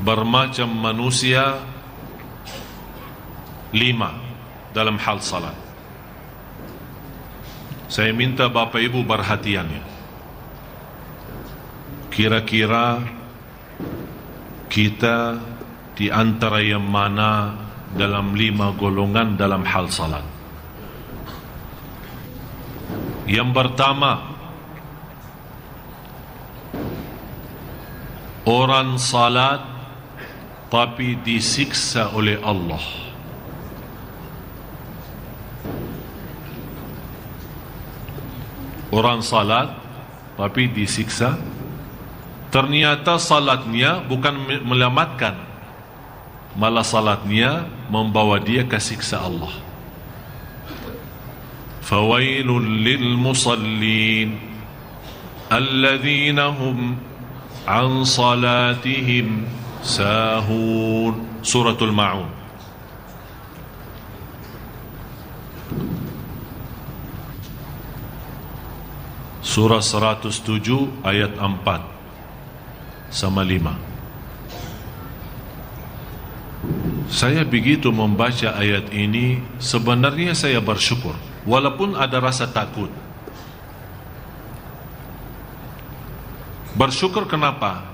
bermacam manusia 5 dalam hal salat. Saya minta Bapak Ibu perhatiannya. Kira-kira kita di antara yang mana dalam 5 golongan dalam hal salat? Yang pertama, orang salat tapi disiksa oleh Allah. Orang salat tapi disiksa. Ternyata salatnya bukan menyelamatkan, malah salatnya membawa dia ke siksa Allah. Fawailul lil musallin alladzina hum an salatihim sahun. Suratul Ma'un. Surah 107 ayat 4 sama 5. Saya begitu membaca ayat ini, sebenarnya saya bersyukur, walaupun ada rasa takut. Bersyukur kenapa?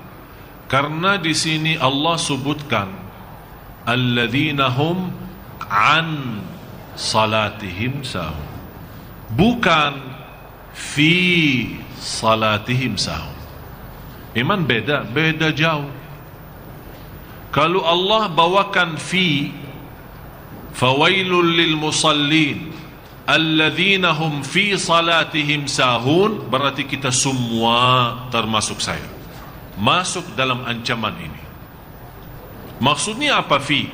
Karena di sini Allah sebutkan alladzina hum an salatihim sahun, bukan fi salatihim sahun. Iman beda jauh. Kalau Allah bawakan fi, fawailul lil musallin alladzina hum fi salatihim sahun, berarti kita semua termasuk saya masuk dalam ancaman ini. Maksudnya apa fi?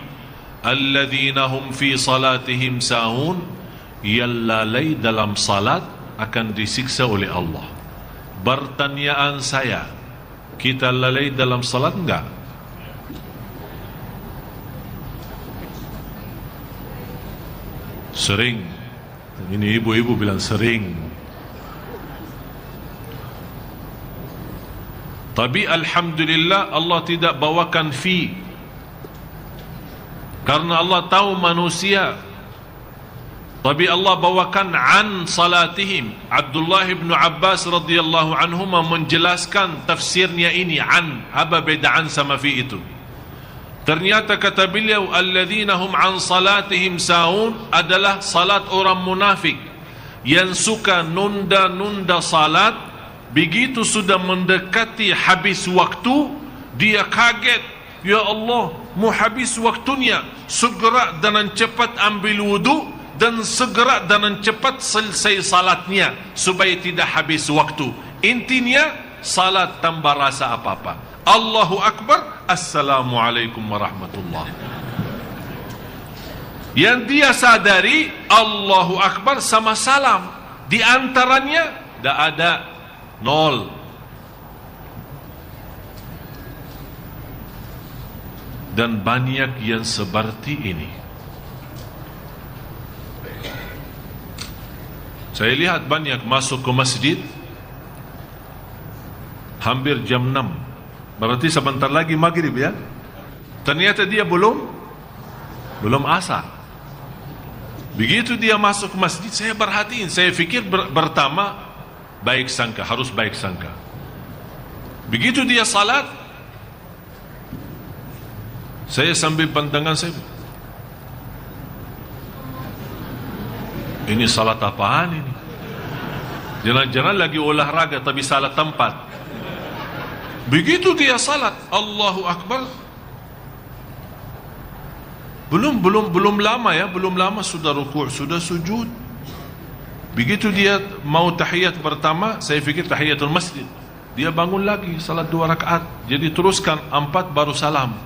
Alladzina hum fi salatihim sahun, yang lalai dalam salat akan disiksa oleh Allah. Pertanyaan saya, kita lalai dalam salat enggak? Sering. Ini ibu-ibu bilang sering. Tapi alhamdulillah Allah tidak bawakan fi, karena Allah tahu manusia. Tapi Allah bawakan an salatihim. Abdullah bin Abbas radhiyallahu anhu menjelaskan tafsirnya ini an. Apa beda an sama fi itu? Ternyata kata beliau, alladzina hum an salatihim sahun adalah salat orang munafik yang suka nunda-nunda salat. Begitu sudah mendekati habis waktu, dia kaget, ya Allah, mau habis waktunya, segera dan cepat ambil wudu dan segera dan cepat selesai salatnya supaya tidak habis waktu. Intinya salat tanpa rasa apa-apa. Allahu Akbar, Assalamualaikum warahmatullahi. Yang dia sadari Allahu Akbar sama salam, di antaranya tidak ada, nol. Dan banyak yang seperti ini. Saya lihat banyak masuk ke masjid hampir jam 6, berarti sebentar lagi maghrib ya. Ternyata dia belum asar. Begitu dia masuk ke masjid, saya perhatiin, saya fikir pertama baik sangka, harus baik sangka. Begitu dia salat, saya sambil pandangan saya, ini salat apaan ini? Jangan-jangan lagi olahraga tapi salah tempat. Begitu dia salat, Allahu Akbar, belum lama ya, belum lama sudah rukuk, sudah sujud. Begitu dia mau tahiyat pertama, saya fikir tahiyatul masjid, dia bangun lagi salat 2 rakaat. Jadi teruskan 4 baru salam.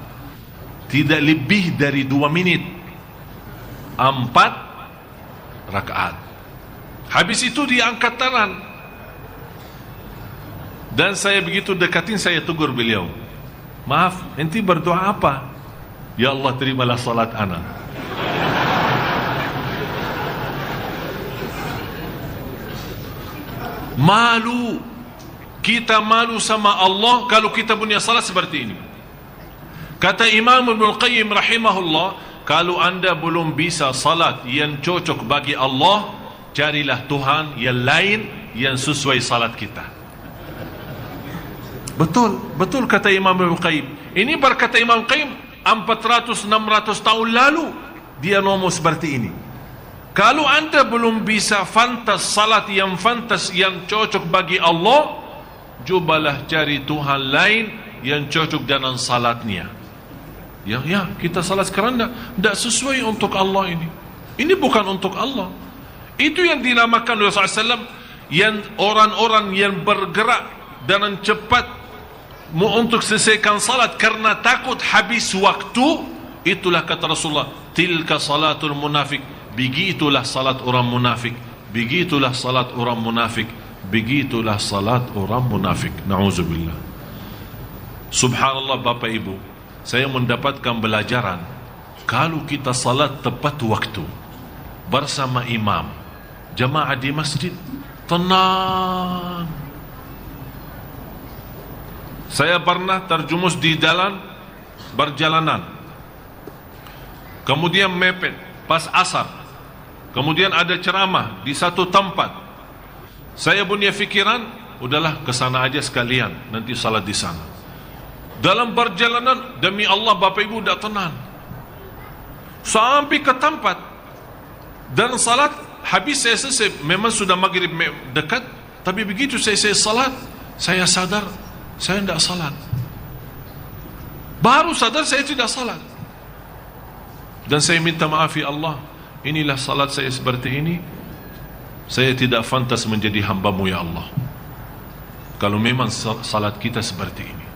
Tidak lebih dari 2 menit, 4 rakaat. Habis itu dia angkat tangan, dan saya begitu dekatin, saya tegur beliau, maaf, enti berdoa apa? Ya Allah, terimalah salat ana. Malu, kita malu sama Allah kalau kita punya salat seperti ini. Kata Imam Ibn Qayyim rahimahullah, kalau anda belum bisa salat yang cocok bagi Allah, carilah Tuhan yang lain yang sesuai salat kita. Betul kata Imam Ibn Qayyim. Ini berkata Imam Qayyim 400-600 tahun lalu dia ngomong seperti ini. Kalau anda belum bisa fantas salat yang fantas yang cocok bagi Allah, cubalah cari Tuhan lain yang cocok dengan salatnya. Ya, kita salat sekarang tidak sesuai untuk Allah ini. Ini bukan untuk Allah. Itu yang dinamakan oleh Rasulullah SAW, yang orang-orang yang bergerak dengan cepat untuk selesaikan salat karena takut habis waktu. Itulah kata Rasulullah, tilka salatul munafik. Begitulah salat orang munafik. Begitulah salat orang munafik. Begitulah salat orang munafik. Na'udzubillah. Subhanallah Bapak Ibu, saya mendapatkan pelajaran, kalau kita salat tepat waktu bersama imam, jamaah di masjid, tenang. Saya pernah terjumus di jalan berjalanan, kemudian mepet pas asar, kemudian ada ceramah di satu tempat. Saya punya fikiran, udahlah kesana aja sekalian, nanti salat di sana. Dalam perjalanan, demi Allah Bapak Ibu tidak tenang, sampai ke tempat dan salat habis. Saya selesai, memang sudah maghrib dekat, tapi begitu saya salat, saya sadar saya tidak salat. Baru sadar saya tidak salat, dan saya minta maaf, ya Allah, inilah salat saya seperti ini. Saya tidak pantas menjadi hamba-Mu ya Allah, kalau memang salat kita seperti ini.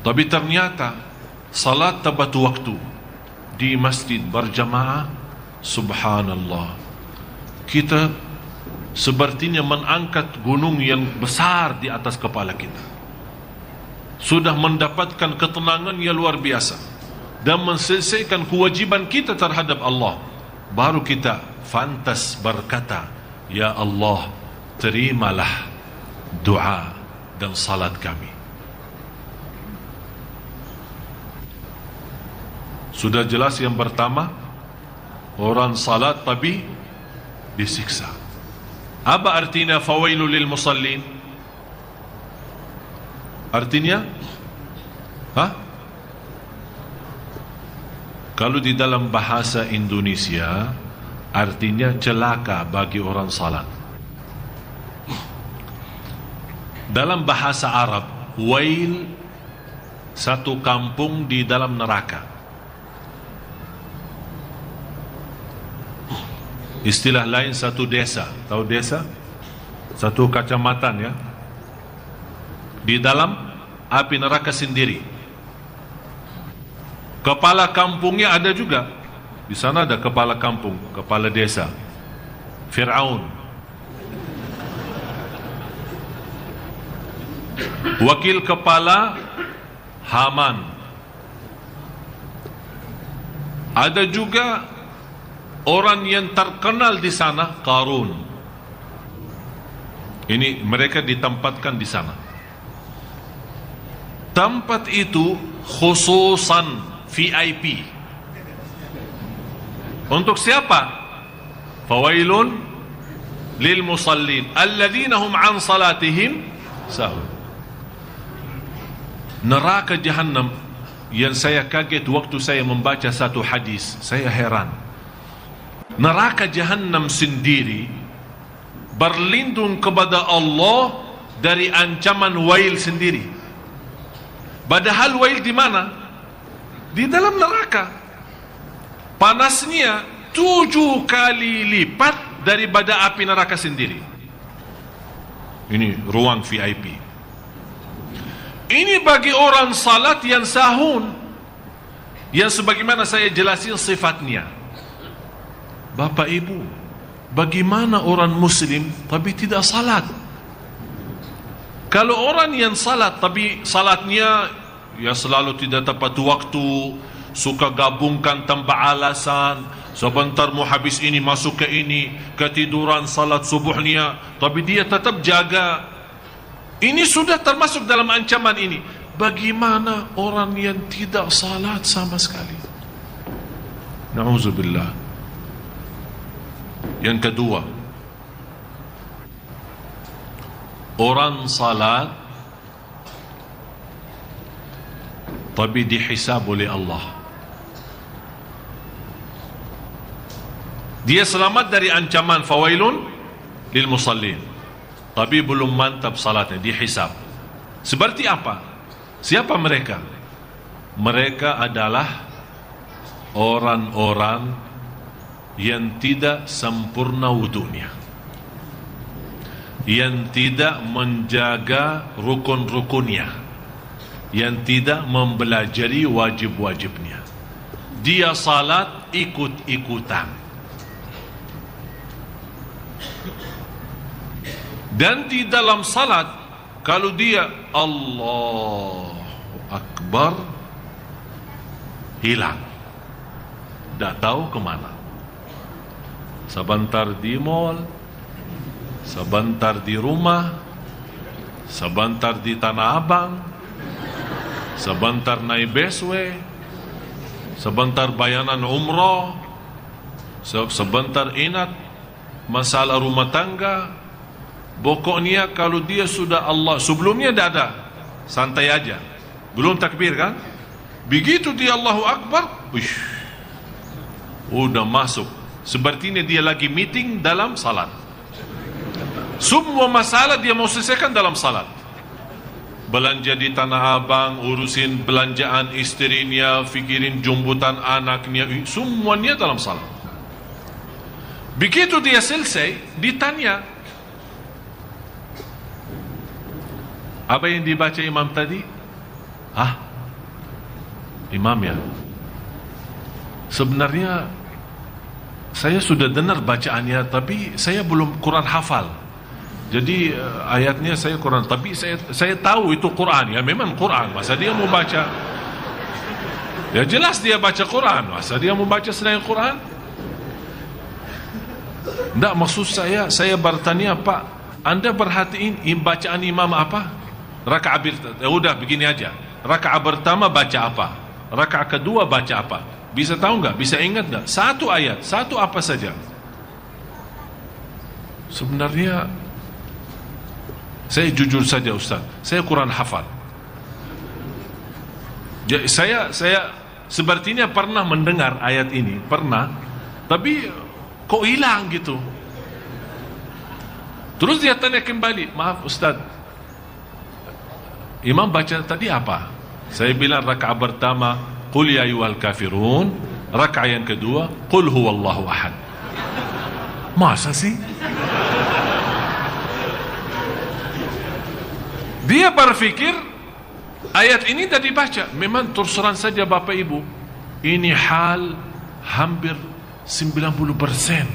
Tapi ternyata salat tepat waktu di masjid berjamaah, subhanallah, kita sepertinya mengangkat gunung yang besar di atas kepala kita. Sudah mendapatkan ketenangan yang luar biasa dan menyelesaikan kewajiban kita terhadap Allah. Baru kita fantas berkata, ya Allah, terimalah doa dan salat kami. Sudah jelas yang pertama, orang salat tapi disiksa. Apa artinya fawailul lil musallin? Artinya kalau di dalam bahasa Indonesia, artinya celaka bagi orang salat. Dalam bahasa Arab, wail satu kampung di dalam neraka. Istilah lain satu desa. Tahu desa? Satu kecamatan ya, di dalam api neraka sendiri. Kepala kampungnya ada juga. Di sana ada kepala kampung, kepala desa, Fir'aun. Wakil kepala Haman. Ada juga orang yang terkenal di sana, Qarun. Ini mereka ditempatkan di sana. Tempat itu khususan VIP. Untuk siapa? Fawailun lil musallin alladzina hum an salatihim sahun. Neraka Jahannam yang saya kaget waktu saya membaca satu hadis, saya heran. Neraka Jahannam sendiri berlindung kepada Allah dari ancaman wail sendiri. Padahal wail di mana? Di dalam neraka. Panasnya 7 kali lipat daripada api neraka sendiri. Ini ruang VIP. Ini bagi orang salat yang sahun, yang sebagaimana saya jelasin sifatnya. Bapak Ibu, bagaimana orang muslim tapi tidak salat? Kalau orang yang salat tapi salatnya ya selalu tidak tepat waktu, suka gabungkan tanpa alasan, sebentar mau habis ini masuk ke ini, ketiduran salat subuhnya, tapi dia tetap jaga, ini sudah termasuk dalam ancaman ini. bagaimana orang yang tidak salat sama sekali? Na'udzubillah. Yang kedua, orang salat tapi dihisab oleh Allah. Dia selamat dari ancaman fawailun lil musallin, tapi belum mantap salatnya, dihisab. Seperti apa? Siapa mereka? Mereka adalah orang-orang yang tidak sempurna wudunya, yang tidak menjaga rukun-rukunnya, yang tidak mempelajari wajib-wajibnya. Dia salat ikut-ikutan. Dan di dalam salat, kalau dia Allahu Akbar, hilang, tak tahu kemana. Sebentar di mall, sebentar di rumah, sebentar di Tanah Abang, sebentar naik busway, sebentar bayanan umroh, sebentar ingat masalah rumah tangga. Pokoknya kalau dia sudah Allah, sebelumnya dah ada, santai aja, belum takbir kan? Begitu dia Allahu Akbar, udah masuk. Sepertinya dia lagi meeting dalam salat. Semua masalah dia mau selesaikan dalam salat. Belanja di Tanah Abang, urusin belanjaan istrinya, fikirin jumbutan anaknya, semuanya dalam salat. Begitu dia selesai, ditanya, apa yang dibaca imam tadi? Imam ya? Sebenarnya saya sudah dengar bacaannya, tapi saya belum Quran hafal. Jadi ayatnya saya Quran, tapi saya tahu itu Quran. Ya memang Quran, masa dia mau baca? Ya jelas dia baca Quran, masa dia mau baca selain Quran? Tidak, maksud saya bertanya, Pak, Anda perhatiin bacaan imam apa? Rakaat udah begini aja. Rakaat pertama baca apa? Rakaat kedua baca apa? Bisa tahu nggak? Bisa ingat nggak? Satu ayat, satu apa saja. Sebenarnya saya jujur saja Ustaz, saya Quran hafal. Jadi saya sepertinya pernah mendengar ayat ini, pernah, tapi kok hilang gitu. Terus dia tanya kembali, maaf Ustaz, imam baca tadi apa? Saya bilang rakaat pertama qul ya ayyuhal kafirun, rakaat yang kedua qul huwallahu ahad. Masa sih? Dia berfikir ayat ini dah dibaca. Memang terus terang saja Bapak Ibu, ini hal hampir 90%,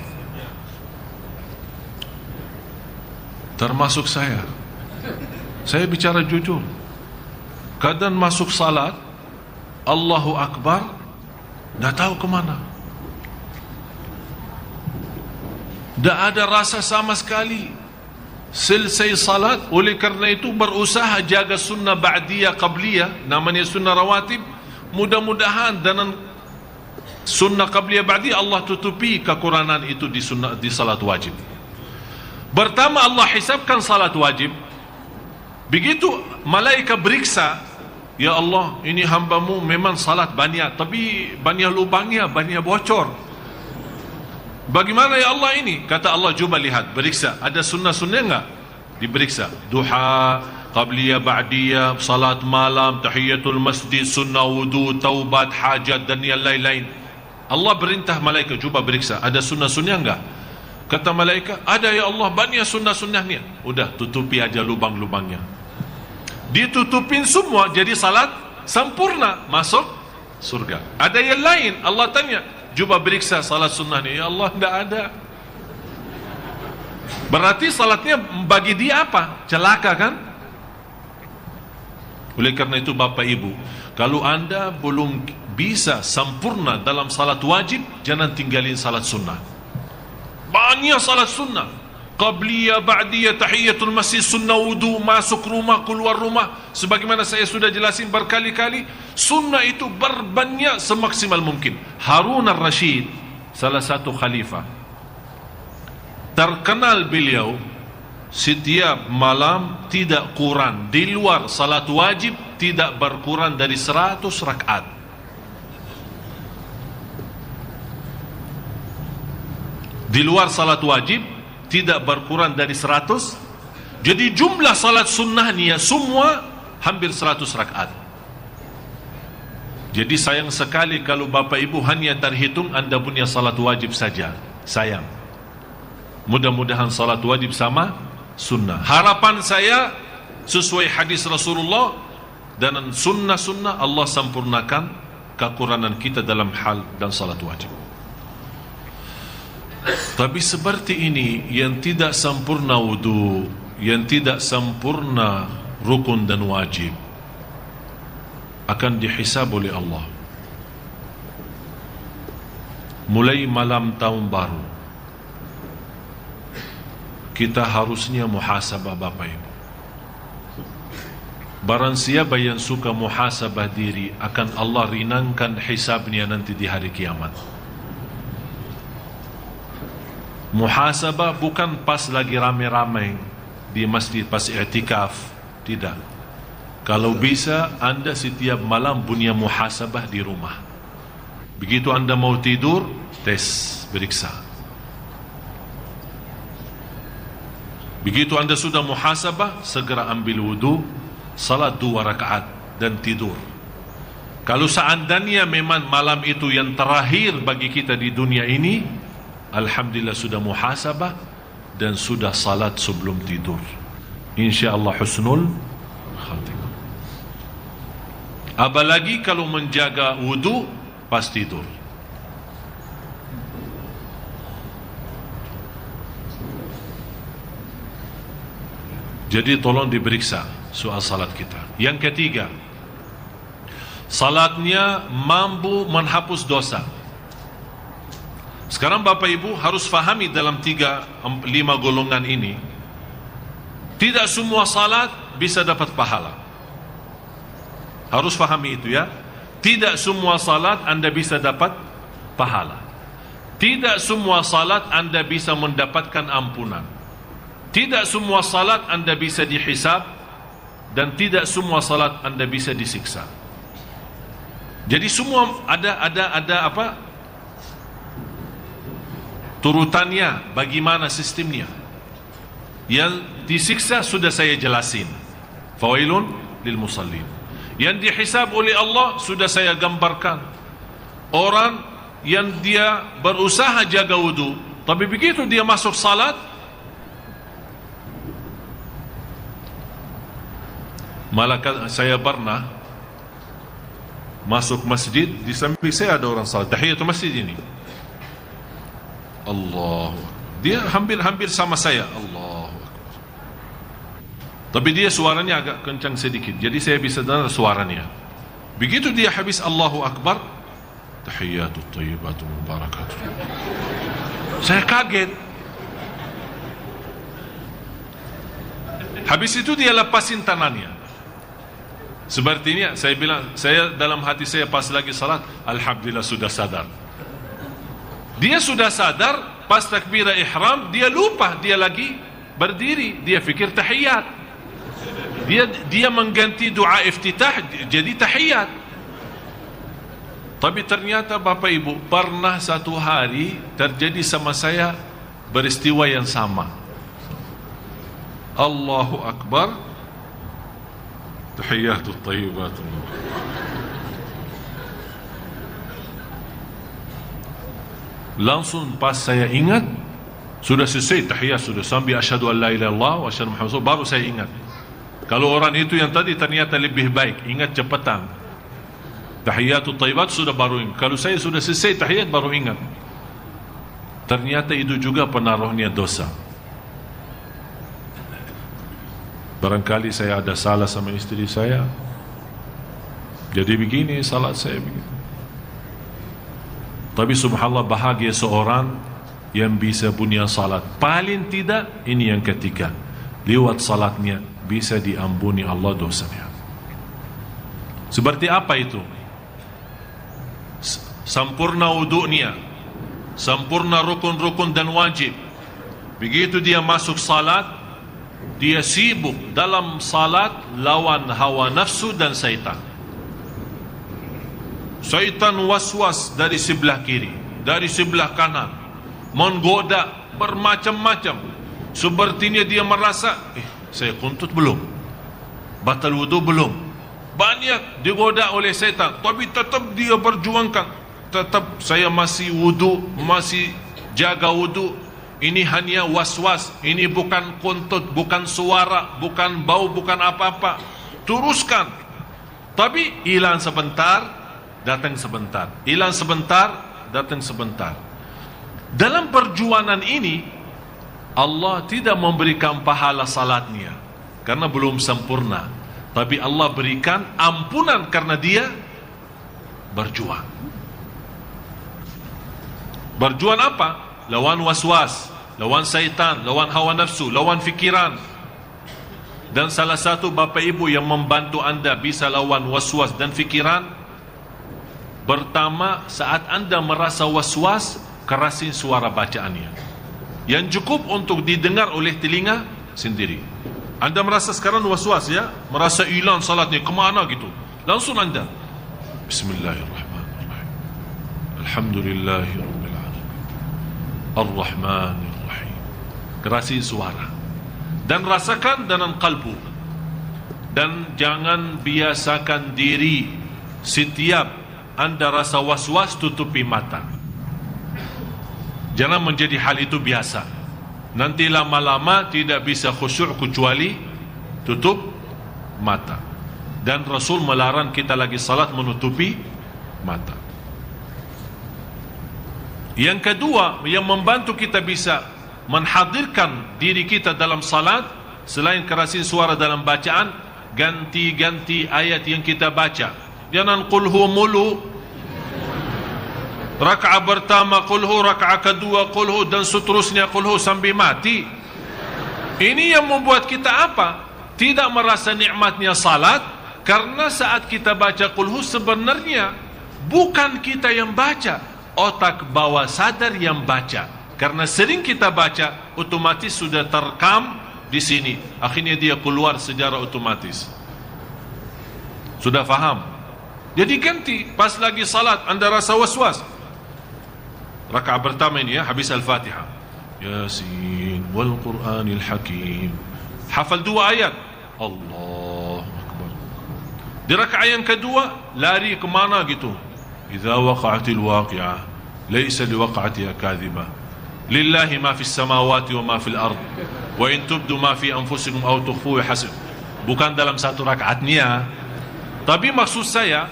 termasuk saya bicara jujur. Kadang masuk salat Allahu Akbar, dah tahu kemana, dah ada rasa sama sekali. Selesai salat, oleh kerana itu berusaha jaga sunnah ba'diyah qabliyah, namanya sunnah rawatib. Mudah-mudahan dengan sunnah qabliyah ba'diyah Allah tutupi kekurangan itu di sunnah, di salat wajib. Pertama Allah hisabkan salat wajib. Begitu malaikat beriksa, ya Allah, ini hambamu memang salat banyak, tapi banyak lubangnya, banyak bocor. Bagaimana ya Allah ini? Kata Allah, cuba lihat, beriksa, ada sunnah-sunnah enggak? Diperiksa, duha, qabliyah, ba'diyah, salat malam, tahiyatul masjid, sunnah wudu, taubat, hajat dan yang lain-lain. Allah perintah malaikat, cuba beriksa, ada sunnah-sunnah enggak? Kata malaikat, ada ya Allah, banyak sunnah-sunnahnya. Udah, tutupi aja lubang-lubangnya. Ditutupin semua, jadi salat sempurna, masuk surga. Ada yang lain, Allah tanya, cuba beriksa salat sunnahnya. Ya Allah, tidak ada. Berarti salatnya bagi dia apa? Celaka kan? Oleh karena itu Bapak Ibu, kalau anda belum bisa sempurna dalam salat wajib, jangan tinggalin salat sunnah. Banyak salat sunnah, qabliyah, ba'diyah, tahiyatul masjid, sunnah wudu, masuk rumah, keluar rumah. Sebagaimana saya sudah jelasin berkali-kali, sunnah itu berbanyak semaksimal mungkin. Harun al-Rashid, salah satu khalifah, terkenal beliau setiap malam tidak kurang, di luar salat wajib tidak berkurang dari 100 rakaat. Di luar salat wajib tidak berkurang dari 100. Jadi jumlah salat sunnahnya semua hampir 100 rakaat. Jadi sayang sekali kalau Bapak Ibu hanya terhitung anda punya salat wajib saja. Sayang. Mudah-mudahan salat wajib sama sunnah. Harapan saya sesuai hadis Rasulullah dan sunnah-sunnah, Allah sempurnakan kekurangan kita dalam hal dan salat wajib. Tapi seperti ini, yang tidak sempurna wudu, yang tidak sempurna rukun dan wajib, akan dihisab oleh Allah. Mulai malam tahun baru, kita harusnya muhasabah Bapak Ibu. Barang siapa yang suka muhasabah diri, akan Allah ringankan hisabnya nanti di hari kiamat. Muhasabah bukan pas lagi ramai-ramai di masjid pas i'tikaf, tidak. Kalau bisa anda setiap malam punya muhasabah di rumah. Begitu anda mau tidur, tes, periksa. Begitu anda sudah muhasabah, segera ambil wudu, salat 2 rakaat dan tidur. Kalau seandainya memang malam itu yang terakhir bagi kita di dunia ini, alhamdulillah sudah muhasabah dan sudah salat sebelum tidur. InsyaAllah husnul khatimah. Apalagi kalau menjaga wudu pas tidur. Jadi tolong diperiksa soal salat kita. Yang ketiga, salatnya mampu menghapus dosa. Sekarang Bapak Ibu harus fahami dalam 3-5 golongan ini, tidak semua salat bisa dapat pahala. Harus fahami itu ya. Tidak semua salat anda bisa dapat pahala. Tidak semua salat anda bisa mendapatkan ampunan. Tidak semua salat anda bisa dihisab, dan tidak semua salat anda bisa disiksa. Jadi semua ada apa? Turutannya, bagaimana sistemnya. Yang disiksa sudah saya jelasin, fawailun lil musallin. Yang dihisab oleh Allah sudah saya gambarkan. Orang yang dia berusaha jaga wudu, tapi begitu dia masuk salat, malah saya pernah masuk masjid, di samping saya ada orang salat tahiyatul masjid ini. Allah, dia hampir sama saya. Allah, tapi dia suaranya agak kencang sedikit, jadi saya bisa dengar suaranya. Begitu dia habis Allahu Akbar, tahiyatut thayyibatun mubarakatuh, saya kaget. Habis itu dia lepasin tangannya. Sepertinya saya bilang, saya dalam hati saya pas lagi salat, alhamdulillah sudah sadar. Dia sudah sadar, pas takbirah ihram dia lupa, dia lagi berdiri, dia fikir tahiyat. Dia mengganti doa iftitah jadi tahiyat. Tapi ternyata Bapak Ibu, pernah satu hari terjadi sama saya peristiwa yang sama. Allahu Akbar, tahiyatut thayyibatun. Langsung pas saya ingat, sudah selesai tahiyat, sudah sambil asyhadu an la ilaha illallah wa asyhadu muhammadar rasulullah, baru saya ingat. Kalau orang itu yang tadi ternyata lebih baik, ingat cepatan. Tahiyatut thayyibat sudah baru ingat. Kalau saya sudah selesai tahiyat baru ingat, ternyata itu juga penaruhnya dosa. Barangkali saya ada salah sama istri saya, jadi begini salat saya begini. Tapi subhanallah, bahagia seorang yang bisa punya salat. Paling tidak ini yang ketiga, lewat salatnya bisa diampuni Allah dosanya. Seperti apa itu? Sempurna wudu'nya, sempurna rukun-rukun dan wajib. Begitu dia masuk salat, dia sibuk dalam salat lawan hawa nafsu dan syaitan. Syaitan waswas dari sebelah kiri, dari sebelah kanan, menggoda bermacam-macam. Sepertinya dia merasa, saya kuntut belum, batal wudu belum. Banyak digoda oleh syaitan, tapi tetap dia berjuangkan. Tetap saya masih wudu, masih jaga wudu. Ini hanya was-was, ini bukan kuntut, bukan suara, bukan bau, bukan apa-apa. Teruskan. Tapi hilang sebentar, datang sebentar. Hilang sebentar, datang sebentar. Dalam perjuangan ini Allah tidak memberikan pahala salatnya karena belum sempurna, tapi Allah berikan ampunan karena dia berjuang. Berjuang apa? Lawan waswas, lawan syaitan, lawan hawa nafsu, lawan fikiran. Dan salah satu bapa ibu yang membantu anda bisa lawan waswas dan fikiran, pertama, saat anda merasa waswas, kerasin suara bacaannya yang cukup untuk didengar oleh telinga sendiri. Anda merasa sekarang was-was, ya, merasa hilang salatnya, kemana gitu, langsung anda Bismillahirrahmanirrahim, Alhamdulillahirabbil alamin, Ar-Rahmanirrahim. Kerasin suara dan rasakan dalam kalbu. Dan jangan biasakan diri setiap anda rasa was-was tutupi mata. Jangan menjadi hal itu biasa. Nanti lama-lama tidak bisa khusyuk kecuali tutup mata. Dan Rasul melarang kita lagi salat menutupi mata. Yang kedua, yang membantu kita bisa menghadirkan diri kita dalam salat, selain kerasin suara dalam bacaan, ganti-ganti ayat yang kita baca. Jangan qulhu mulu, rakaat pertama qulhu, rakaat kedua qulhu, dan seterusnya qulhu sampai mati. Ini yang membuat kita apa? Tidak merasa nikmatnya salat, karena saat kita baca qulhu sebenarnya bukan kita yang baca, otak bawah sadar yang baca. Karena sering kita baca, otomatis sudah terekam di sini. Akhirnya dia keluar secara otomatis. Sudah faham? Jadi ganti, pas lagi salat anda rasa was-was, rakaat pertama ini, ya, habis Al-Fatihah, Yasin wal Qur'anil Hakim, hafal 2 ayat, Allahu Akbar. Di rakaat yang kedua lari kemana gitu, Idza waqa'atil waqi'ah laysa liwaqa'atiha kadhibah, lillahi ma fis samawati wa ma fil ard, wa in tubdu ma fi anfusikum aw tukhfuhu hasib. Bukan dalam satu rakaatnya, tapi maksud saya,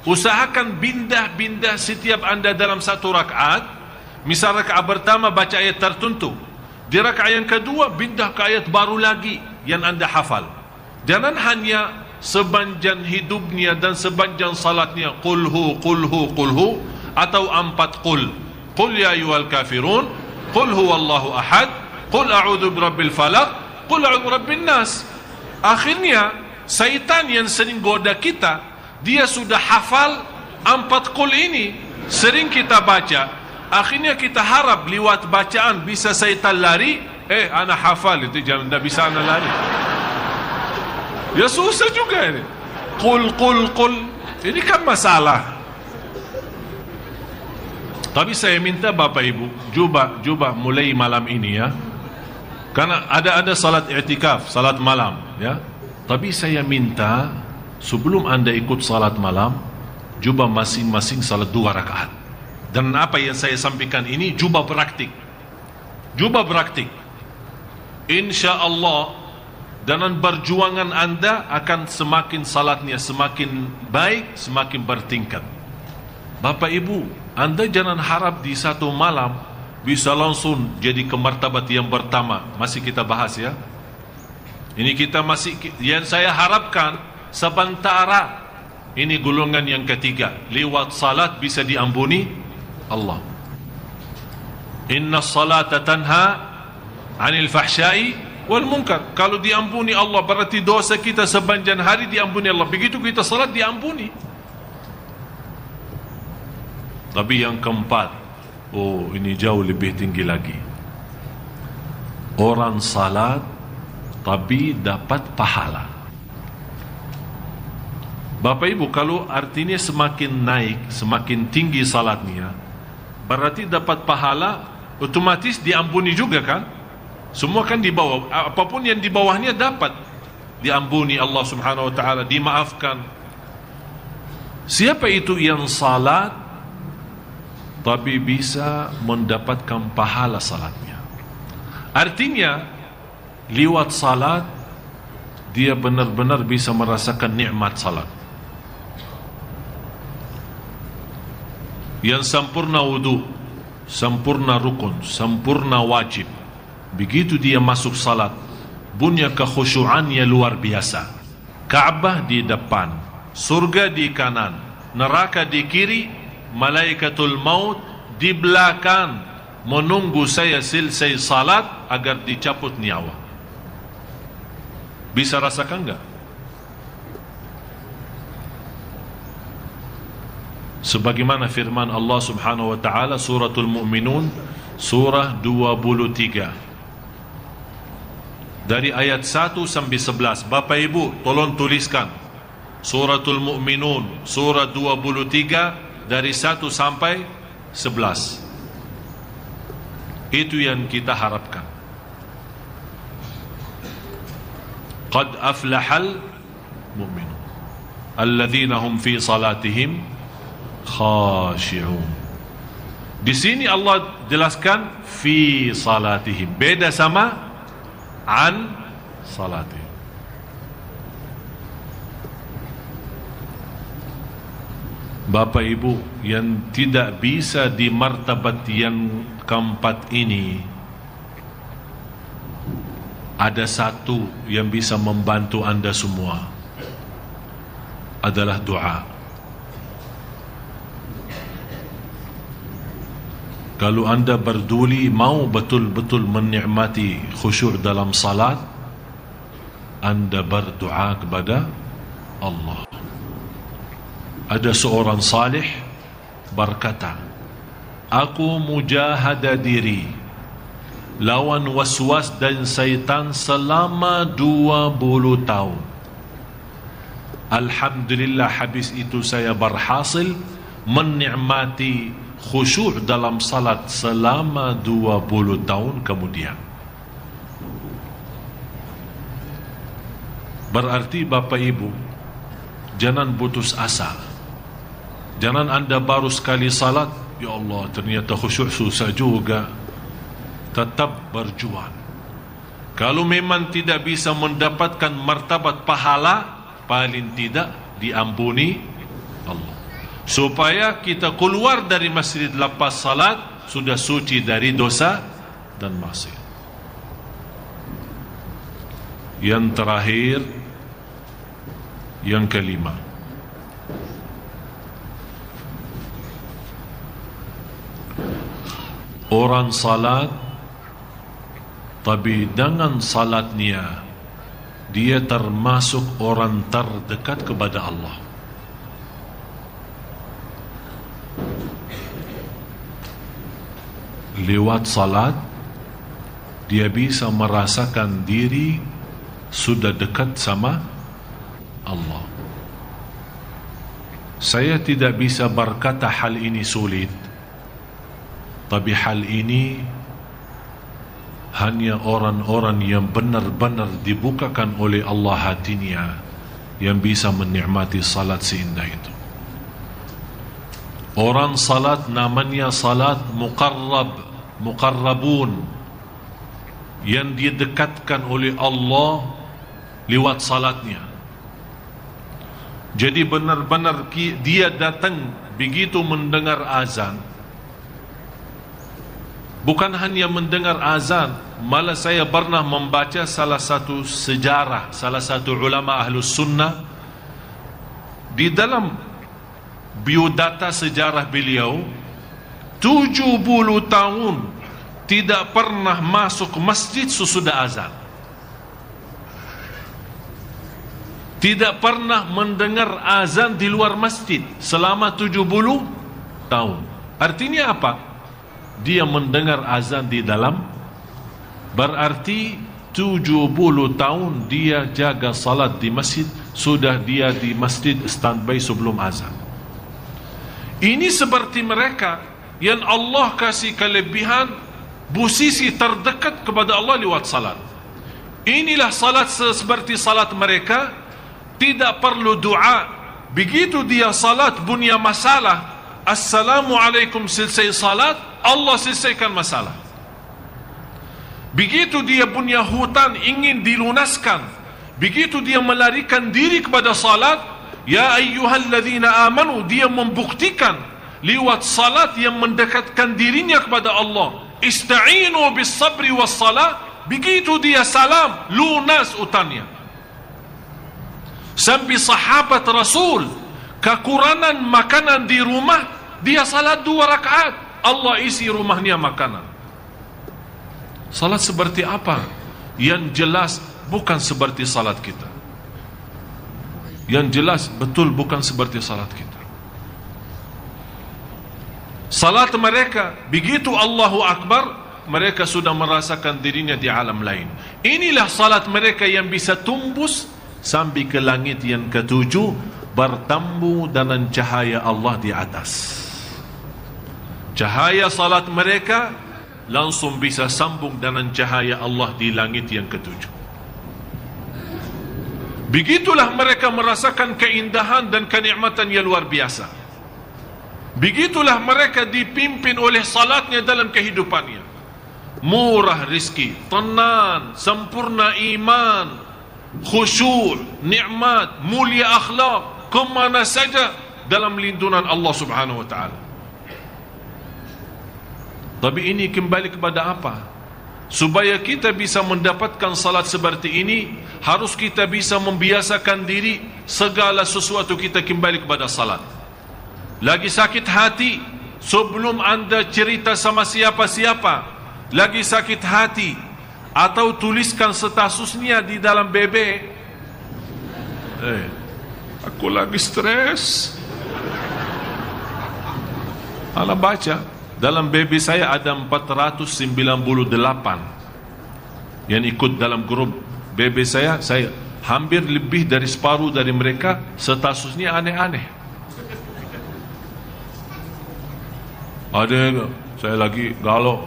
usahakan pindah-pindah setiap anda dalam satu rakaat. Misal rakaat pertama baca ayat tertentu, di rakaat yang kedua pindah ke ayat baru lagi yang anda hafal. Jangan hanya sepanjang hidupnya dan sepanjang salatnya qulhu qulhu qulhu, atau 4 qul. Qul ya ayyuhal kafirun, qul huwallahu ahad, qul a'udzu birabbil falaq, qul a'udzu birabbin nas. Akhirnya syaitan yang sering goda kita, dia sudah hafal 4 qul ini, sering kita baca. Akhirnya kita harap lewat bacaan bisa syaitan lari. Anak hafal itu, jangan, tidak bisa anak lari. Ya susah juga ini. Qul qul qul, ini kan masalah. Tapi saya minta Bapak Ibu, cuba mulai malam ini, ya. Karena ada salat i'tikaf, salat malam, ya. Tapi saya minta sebelum anda ikut salat malam, cuba masing-masing salat 2 rakaat. Dan apa yang saya sampaikan ini cuba praktik. InsyaAllah dengan perjuangan anda akan semakin salatnya semakin baik, semakin bertingkat. Bapak Ibu, anda jangan harap di satu malam bisa langsung jadi ke martabat yang pertama. Masih kita bahas, ya. Ini kita masih, yang saya harapkan sementara ini golongan yang ketiga, lewat salat bisa diampuni Allah. Inna salata tanha anil fahsyai wal munkar. Kalau diampuni Allah, berarti dosa kita sepanjang hari diampuni Allah. Begitu kita salat, diampuni. Tapi yang keempat, oh ini jauh lebih tinggi lagi. Orang salat tapi dapat pahala. Bapak Ibu, kalau artinya semakin naik, semakin tinggi salatnya, berarti dapat pahala, otomatis diampuni juga kan? Semua kan di bawah, apapun yang di bawahnya dapat diampuni Allah Subhanahu wa taala, dimaafkan. Siapa itu yang salat tapi bisa mendapatkan pahala salatnya? Artinya lewat salat dia benar-benar bisa merasakan nikmat salat. Yang sempurna wudu, sempurna rukun, sempurna wajib. Begitu dia masuk salat, punya kekhusyuannya luar biasa. Ka'bah di depan, surga di kanan, neraka di kiri, malaikatul maut di belakang, menunggu saya selesai salat agar dicabut nyawa. Bisa rasakan enggak? Sebagaimana firman Allah Subhanahu wa taala suratul Mu'minun surah 23 dari ayat 1 sampai 11. Bapak Ibu tolong tuliskan suratul Mu'minun surah 23 dari 1 sampai 11. Itu yang kita harapkan. Qad aflahal mu'minun alladzina hum fi salatihim khashi'un. Di sini Allah jelaskan fi salatihim, beda sama an salatihim. Bapak Ibu, yang tidak bisa di martabat yang keempat ini, ada satu yang bisa membantu anda semua, adalah doa. Kalau anda berduli, mau betul-betul menikmati khusyuk dalam salat, anda berdoa kepada Allah. Ada seorang salih berkata, aku mujahada diri lawan waswas dan syaitan selama 20 tahun. Alhamdulillah, habis itu saya berhasil menikmati khusyuk dalam salat selama 20 tahun kemudian. Berarti Bapak Ibu, jangan putus asa. Jangan anda baru sekali salat, ya Allah ternyata khusyuk susah juga. Tetap berjuang. Kalau memang tidak bisa mendapatkan martabat pahala, paling tidak diampuni Allah, supaya kita keluar dari masjid lepas salat sudah suci dari dosa dan maksiat. Yang terakhir, yang kelima, orang salat tapi dengan salatnya dia termasuk orang terdekat kepada Allah. Lewat salat dia bisa merasakan diri sudah dekat sama Allah. Saya tidak bisa berkata hal ini sulit, tapi hal ini hanya orang-orang yang benar-benar dibukakan oleh Allah hatinya yang bisa menikmati salat seindah itu. Orang salat namanya salat muqarrabun, yang didekatkan oleh Allah lewat salatnya. Jadi benar-benar dia datang begitu mendengar azan, bukan hanya mendengar azan, malah saya pernah membaca salah satu sejarah, salah satu ulama ahlus sunnah, di dalam biodata sejarah beliau, 70 tahun tidak pernah masuk masjid sesudah azan. Tidak pernah mendengar azan di luar masjid selama 70 tahun. Artinya apa? Dia mendengar azan di dalam, berarti 70 tahun dia jaga salat di masjid. Sudah dia di masjid standby sebelum azan. Ini seperti mereka yang Allah kasih kelebihan posisi terdekat kepada Allah lewat salat. Inilah salat seperti salat mereka, tidak perlu doa. Begitu dia salat punya masalah, Assalamualaikum, selesai salat, Allah selesaikan masalah. Begitu dia punya hutang ingin dilunaskan, begitu dia melarikan diri kepada salat, ya ayyuhalladzina amanu, dia membuktikan lewat salat yang mendekatkan dirinya kepada Allah. Ista'inu bis sabri was salat. Begitu dia salam, lunas utangnya. Sampai sahabat Rasul kekurangan makanan di rumah, dia salat 2 rakaat, Allah isi rumahnya makanan. Salat seperti apa? Yang jelas bukan seperti salat kita. Yang jelas betul bukan seperti salat kita. Salat mereka, begitu Allahu Akbar, mereka sudah merasakan dirinya di alam lain. Inilah salat mereka yang bisa tembus sampai ke langit yang ke-7, bertemu dengan cahaya Allah di atas. Cahaya salat mereka langsung bisa sambung dengan cahaya Allah di langit yang ke-7. Begitulah mereka merasakan keindahan dan kenikmatan yang luar biasa. Begitulah mereka dipimpin oleh salatnya dalam kehidupannya. Murah rizki, tenang, sempurna iman, khusyuk, nikmat, mulia akhlak, kemana saja dalam lindungan Allah subhanahu wa ta'ala. Tapi ini kembali kepada apa? Supaya kita bisa mendapatkan salat seperti ini, harus kita bisa membiasakan diri segala sesuatu kita kembali kepada salat. Lagi sakit hati, sebelum anda cerita sama siapa-siapa, lagi sakit hati, atau tuliskan statusnya di dalam BB, aku lagi stres. Alah baca, dalam BB saya ada 498 yang ikut dalam grup BB saya hampir lebih dari separuh dari mereka statusnya aneh-aneh. Ada, saya lagi galau,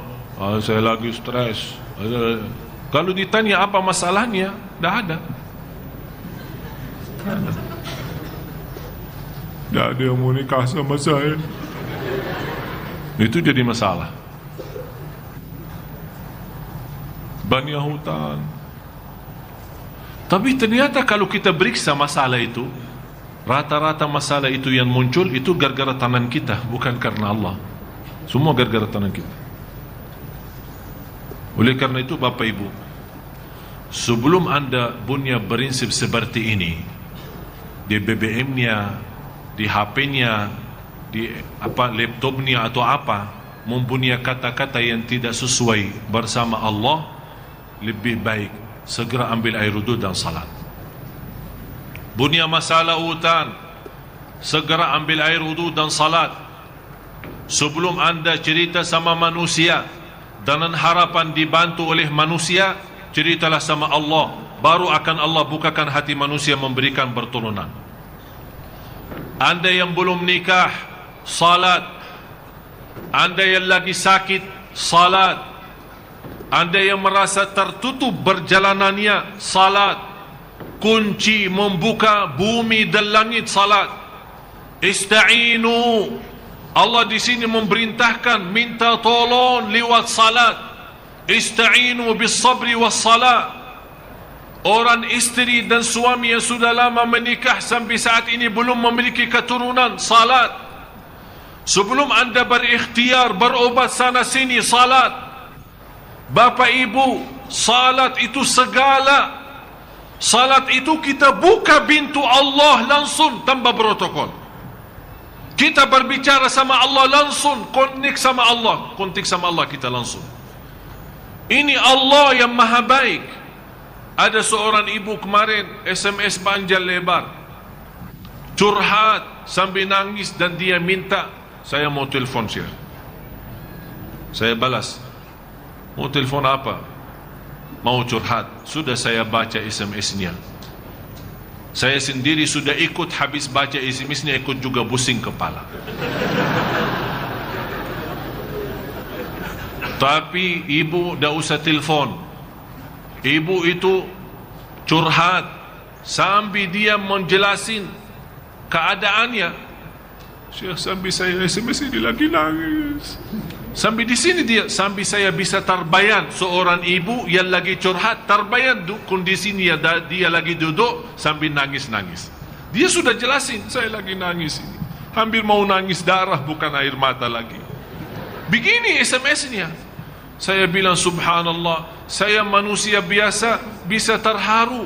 saya lagi stres. Kalau ditanya apa masalahnya, dah ada. Dah ada yang mau nikah sama saya. Itu jadi masalah. Banyak hutang. Tapi ternyata kalau kita periksa masalah itu, rata-rata masalah itu yang muncul itu gara-gara tangan kita, bukan karena Allah. Semua gara-gara tangan kita. Oleh karena itu Bapak Ibu, sebelum anda punya prinsip seperti ini, di BBM-nya, di HP-nya, di laptopnya atau apa, mempunyai kata-kata yang tidak sesuai bersama Allah, lebih baik segera ambil air wudu dan salat. Punya masalah hutang, segera ambil air wudu dan salat. Sebelum anda cerita sama manusia dengan harapan dibantu oleh manusia, ceritalah sama Allah, baru akan Allah bukakan hati manusia memberikan pertolongan. Anda yang belum nikah, salat. Anda yang lagi sakit, salat. Anda yang merasa tertutup perjalanannya, salat. Kunci membuka bumi dan langit, salat. Ista'inu. Allah di sini memerintahkan minta tolong lewat salat. Ista'inu bis sabri was salat. Orang istri dan suami yang sudah lama menikah sampai saat ini belum memiliki keturunan, salat. Sebelum anda berikhtiar berobat sana sini, salat. Bapak ibu, salat itu segala. Salat itu kita buka pintu Allah langsung tanpa protokol. Kita berbicara sama Allah langsung, kontak sama Allah kita langsung. Ini Allah yang maha baik. Ada seorang ibu kemarin SMS panjang lebar, curhat sambil nangis, dan dia minta, saya mau telefon Syekh. Saya balas, mau telefon apa? Mau curhat. Sudah saya baca SMS-nya. Saya sendiri sudah ikut, habis baca SMS-nya ikut juga pusing kepala. Tapi ibu dah usah telefon. Ibu itu curhat sambil dia menjelasin keadaannya. Syekh, sambil saya SMS ini lagi nangis. Sambil di sini dia, sambil saya bisa terbayang seorang ibu yang lagi curhat, terbayang kondisinya, dia lagi duduk sambil nangis-nangis. Dia sudah jelasin, saya lagi nangis ini, hampir mau nangis darah, bukan air mata lagi. Begini SMS-nya. Saya bilang, subhanallah, saya manusia biasa bisa terharu.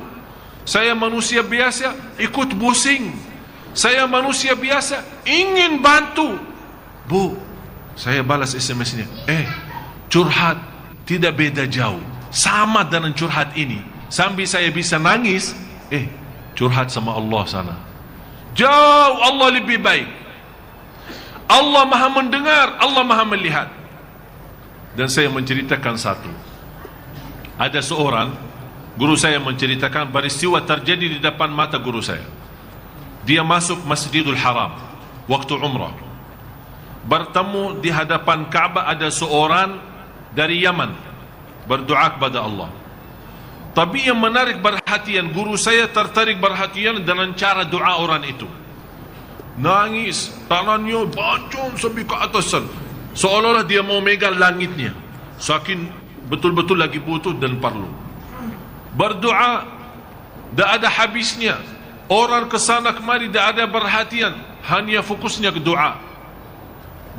Saya manusia biasa ikut pusing. Saya manusia biasa ingin bantu. Bu, saya balas SMS-nya. Curhat tidak beda jauh, sama dengan curhat ini. Sambil saya bisa nangis, curhat sama Allah sana. Jauh Allah lebih baik. Allah maha mendengar, Allah maha melihat. Dan saya menceritakan satu. Ada seorang guru saya menceritakan peristiwa terjadi di depan mata guru saya. Dia masuk Masjidul Haram waktu umrah. Bertemu di hadapan Ka'bah ada seorang dari Yaman berdoa kepada Allah. Tapi yang menarik perhatian guru saya, tertarik perhatian dengan cara doa orang itu. Nangis, tangannya bancung sampai ke atasan, seolah-olah dia mau megang langitnya, saking betul-betul lagi butuh dan perlu. Berdoa tak ada habisnya. Orang kesana kemari tak ada perhatian, hanya fokusnya ke doa.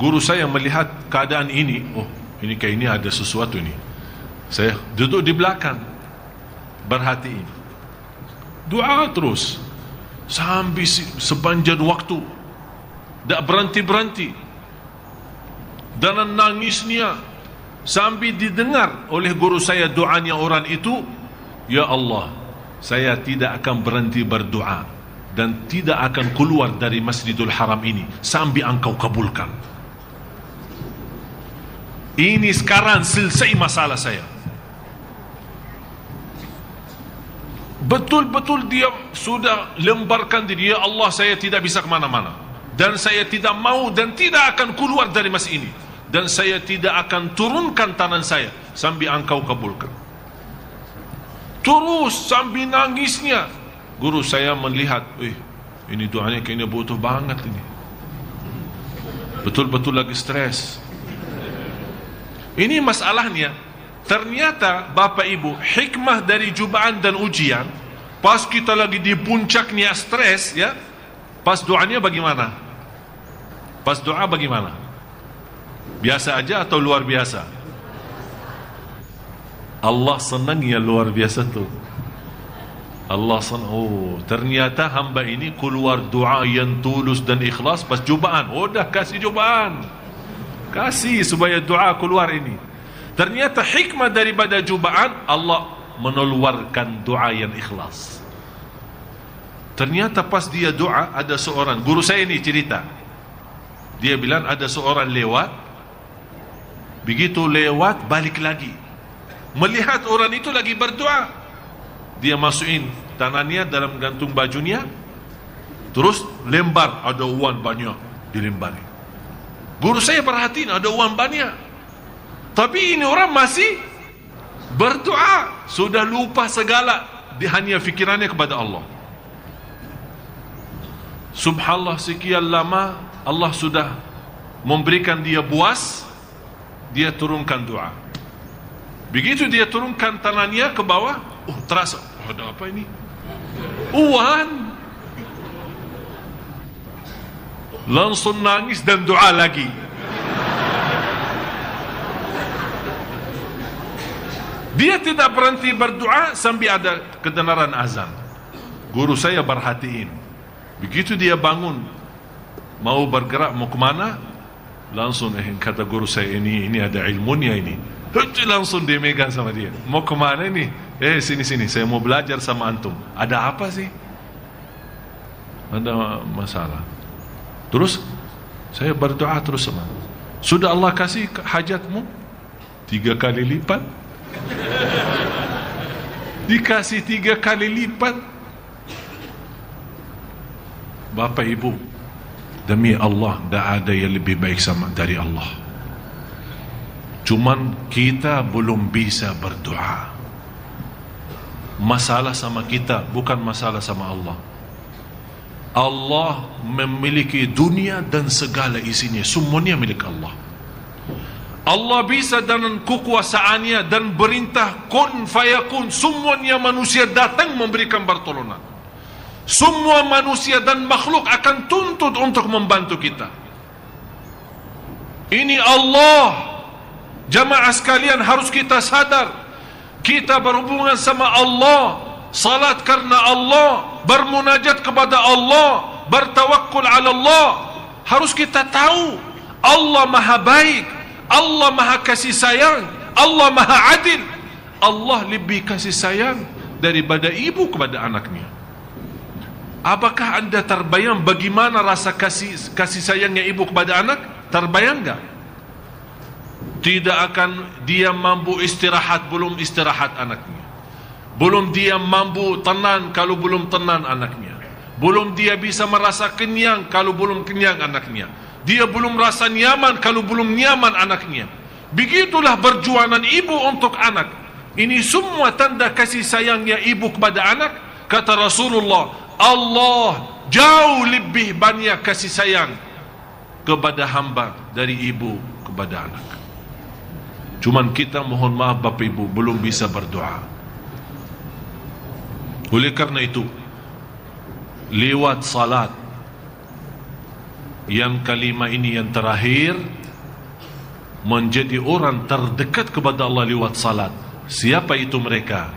Guru saya melihat keadaan ini, ini kayaknya ada sesuatu ini. Saya duduk di belakang, perhatiin. Doa terus sampai sepanjang waktu, tak berhenti-berhenti. Dan nangisnya sampai didengar oleh guru saya doanya orang itu. Ya Allah, saya tidak akan berhenti berdoa dan tidak akan keluar dari Masjidul Haram ini sampai engkau kabulkan. Ini sekarang selesai masalah saya. Betul-betul dia sudah lemparkan diri. Ya Allah, saya tidak bisa kemana-mana, dan saya tidak mau dan tidak akan keluar dari masjid ini, dan saya tidak akan turunkan tangan saya sampai engkau kabulkan. Terus sambil nangisnya, guru saya melihat, ini doanya kayaknya butuh banget ini. Betul-betul lagi stres. Ini masalahnya. Ternyata Bapak Ibu, hikmah dari cubaan dan ujian, pas kita lagi di puncaknya stres, ya, pas doanya bagaimana? Pas doa bagaimana? Biasa aja atau luar biasa? Allah senang ya luar biasa tuh. Allah senang. Ternyata hamba ini keluar doa yang tulus dan ikhlas pas cubaan. Dah kasih cubaan, kasih supaya doa keluar ini. Ternyata hikmah daripada cubaan, Allah mengeluarkan doa yang ikhlas. Ternyata pas dia doa, ada seorang, guru saya ini cerita, dia bilang ada seorang lewat, begitu lewat balik lagi, melihat orang itu lagi berdoa. Dia masukin tangannya dalam gantung bajunya, terus lembar, ada uang banyak dilembari. Guru saya perhatiin ada uang banyak, tapi ini orang masih berdoa, sudah lupa segala, hanya fikirannya kepada Allah. Subhanallah, sekian lama Allah sudah memberikan dia puas, dia turunkan doa. Begitu dia turunkan tangannya ke bawah, terasa, ada apa ini? Uang. Langsung nangis dan doa lagi. Dia tidak berhenti berdoa sampai ada kedengaran azan. Guru saya perhatiin. Begitu dia bangun, mau bergerak, mau kemana, langsung kata guru saya, ini ada ilmunya ini. Langsung dia megang sama dia. Mau kemana ini? Sini, saya mau belajar sama antum. Ada apa sih? Ada masalah. Terus saya berdoa terus sama. Sudah Allah kasih hajatmu 3 kali lipat. Dikasih 3 kali lipat. Bapak ibu, demi Allah, tidak ada yang lebih baik sama dari Allah. Cuman kita belum bisa berdoa. Masalah sama kita, bukan masalah sama Allah. Allah memiliki dunia dan segala isinya, semuanya milik Allah. Allah bisa dengan kekuasaannya dan perintah kun fayakun, semuanya manusia datang memberikan pertolongan. Semua manusia dan makhluk akan tuntut untuk membantu kita. Ini Allah. Jamaah sekalian, harus kita sadar, kita berhubungan sama Allah, salat karena Allah, bermunajat kepada Allah, bertawakkul ala Allah. Harus kita tahu Allah maha baik, Allah maha kasih sayang, Allah maha adil. Allah lebih kasih sayang daripada ibu kepada anaknya. Apakah anda terbayang bagaimana rasa kasih sayangnya ibu kepada anak? Terbayang enggak? Tidak akan dia mampu istirahat belum istirahat anaknya. Belum dia mampu tenang kalau belum tenang anaknya. Belum dia bisa merasa kenyang kalau belum kenyang anaknya. Dia belum rasa nyaman kalau belum nyaman anaknya. Begitulah perjuangan ibu untuk anak. Ini semua tanda kasih sayangnya ibu kepada anak. Kata Rasulullah, Allah jauh lebih banyak kasih sayang kepada hamba dari ibu kepada anak. Cuman kita mohon maaf Bapak Ibu belum bisa berdoa. Oleh karena itu, lewat salat yang kelima ini yang terakhir, menjadi orang terdekat kepada Allah lewat salat. Siapa itu mereka?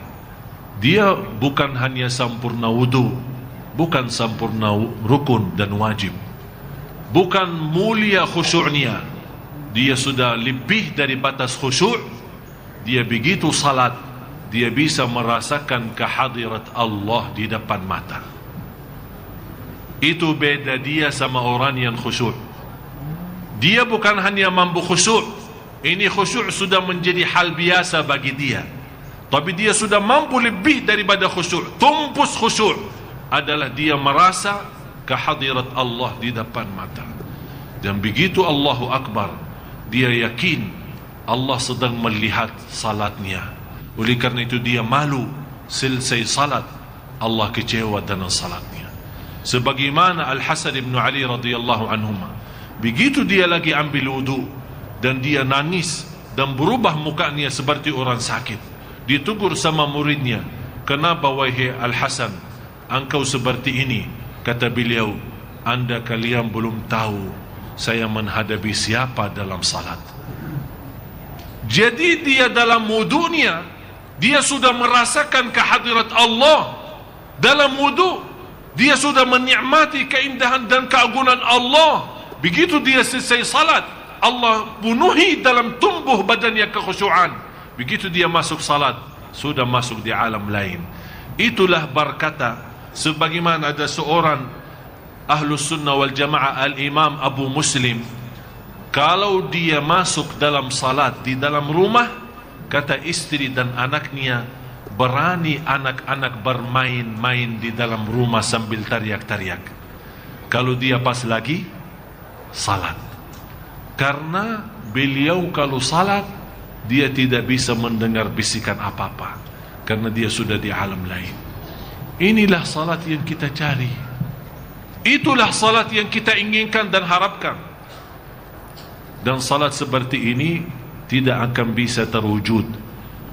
Dia bukan hanya sempurna wudu, bukan sempurna rukun dan wajib, bukan mulia khusyuknya. Dia sudah lebih dari batas khusyuk. Dia begitu salat, dia bisa merasakan kehadirat Allah di depan mata. Itu beda dia sama orang yang khusyuk. Dia bukan hanya mampu khusyuk, ini khusyuk sudah menjadi hal biasa bagi dia. Tapi dia sudah mampu lebih daripada khusyuk. Tumpus khusyuk adalah dia merasa kehadirat Allah di depan mata. Dan begitu Allahu Akbar, dia yakin Allah sedang melihat salatnya. Oleh karena itu dia malu. Selesai salat, Allah kecewa dengan salatnya. Sebagaimana Al-Hasan ibn Ali radhiyallahu anhuma, begitu dia lagi ambil wudu dan dia nangis dan berubah mukanya seperti orang sakit. Ditegur sama muridnya, kenapa wahai Al-Hasan engkau seperti ini? Kata beliau, anda kalian belum tahu saya menghadapi siapa dalam salat. Jadi dia dalam wudunya, dia sudah merasakan kehadirat Allah. Dalam wudu, dia sudah menikmati keindahan dan keagungan Allah. Begitu dia selesai salat, Allah penuhi dalam tumbuh badannya kekhusyuan. Begitu dia masuk salat, sudah masuk di alam lain. Itulah berkata, sebagaimana ada seorang Ahlus Sunnah wal Jamaah, Al-Imam Abu Muslim, kalau dia masuk dalam salat di dalam rumah, kata istri dan anaknya, berani anak-anak bermain-main di dalam rumah sambil teriak-teriak kalau dia pas lagi salat. Karena beliau kalau salat, dia tidak bisa mendengar bisikan apa-apa, karena dia sudah di alam lain. Inilah salat yang kita cari. Itulah salat yang kita inginkan dan harapkan. Dan salat seperti ini tidak akan bisa terwujud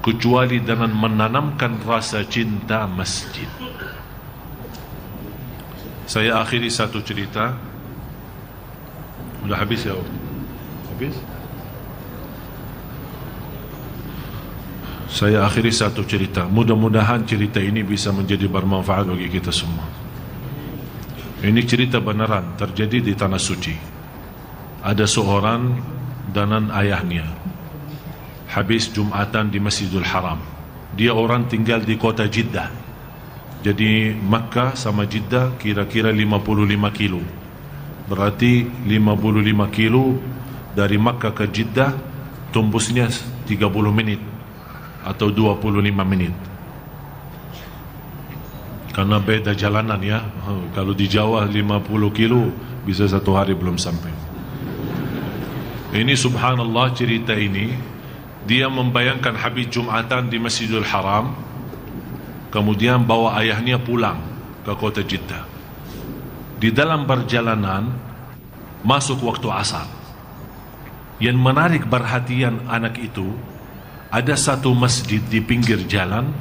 kecuali dengan menanamkan rasa cinta masjid. Saya akhiri satu cerita. Sudah habis ya? Habis? Saya akhiri satu cerita. Mudah-mudahan cerita ini bisa menjadi bermanfaat bagi kita semua. Ini cerita benaran terjadi di Tanah Suci. Ada seorang dengan ayahnya, habis Jumatan di Masjidil Haram. Dia orang tinggal di kota Jeddah. Jadi Makkah sama Jeddah kira-kira 55 kilo. Berarti 55 kilo dari Makkah ke Jeddah tembusnya 30 menit atau 25 menit. Karena beda jalanan ya. Kalau di Jawa 50 kilo bisa 1 hari belum sampai. Ini subhanallah, cerita ini dia membayangkan habis Jumatan di Masjidil Haram, kemudian bawa ayahnya pulang ke kota Jeddah. Di dalam perjalanan masuk waktu asar. Yang menarik perhatian anak itu, ada satu masjid di pinggir jalan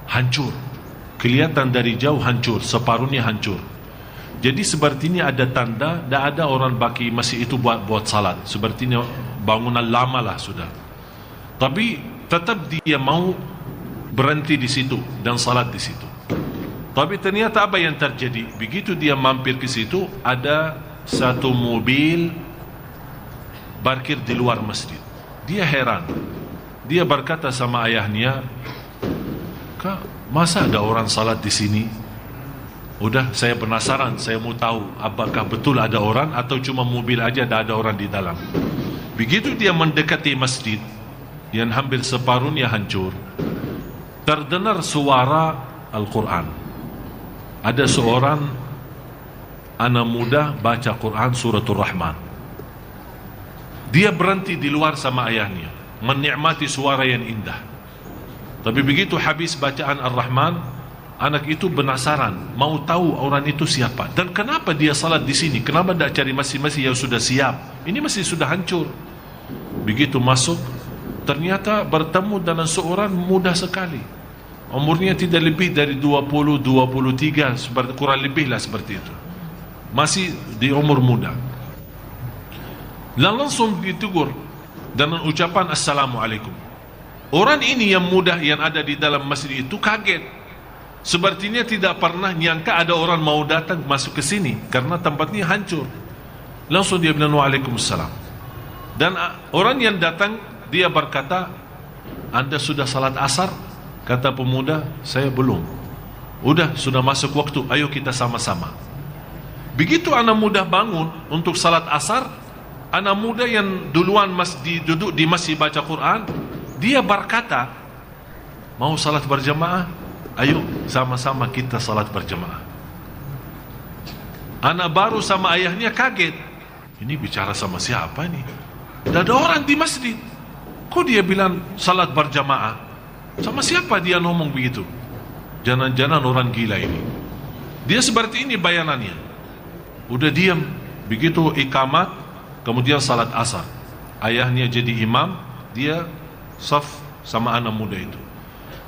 hancur. Kelihatan dari jauh hancur, separuhnya hancur. Jadi sepertinya ada tanda tidak ada orang bagi masjid itu buat salat. Sepertinya bangunan lama lah sudah. Tapi tetap dia mau berhenti di situ dan salat di situ. Tapi ternyata apa yang terjadi? Begitu dia mampir ke situ, ada satu mobil parkir di luar masjid. Dia heran. Dia berkata sama ayahnya, "Kak, masa ada orang salat di sini? Udah, saya penasaran, saya mau tahu apakah betul ada orang atau cuma mobil aja tak ada orang di dalam." Begitu dia mendekati masjid yang hampir separuhnya hancur, terdengar suara Al-Quran. Ada seorang anak muda baca Quran suratul Rahman. Dia berhenti di luar sama ayahnya, menikmati suara yang indah. Tapi begitu habis bacaan Ar-Rahman, anak itu penasaran, mau tahu orang itu siapa dan kenapa dia salat di sini. Kenapa tidak cari masjid-masjid yang sudah siap? Ini masjid sudah hancur. Begitu masuk, ternyata bertemu dengan seorang muda sekali. Umurnya tidak lebih dari 20-23, kurang lebih lah seperti itu. Masih di umur muda. Dan langsung ditegur dengan ucapan Assalamualaikum. Orang ini yang muda yang ada di dalam masjid itu kaget. Sepertinya tidak pernah nyangka ada orang mau datang masuk ke sini karena tempatnya hancur. Langsung dia bilang Waalaikumsalam. Dan orang yang datang, dia berkata, "Anda sudah salat asar?" Kata pemuda, "Saya belum." "Udah, sudah masuk waktu, ayo kita sama-sama." Begitu anak muda bangun untuk salat asar, anak muda yang duluan duduk di masjid baca Quran, dia berkata, "Mau salat berjamaah? Ayo sama-sama kita salat berjamaah." Anak baru sama ayahnya kaget. Ini bicara sama siapa nih? Tidak ada orang di masjid. Kok dia bilang salat berjamaah? Sama siapa dia ngomong begitu? Jangan-jangan orang gila ini. Dia seperti ini bayanannya. Udah diam. Begitu ikamat, kemudian salat asar. Ayahnya jadi imam, dia saf sama anak muda itu.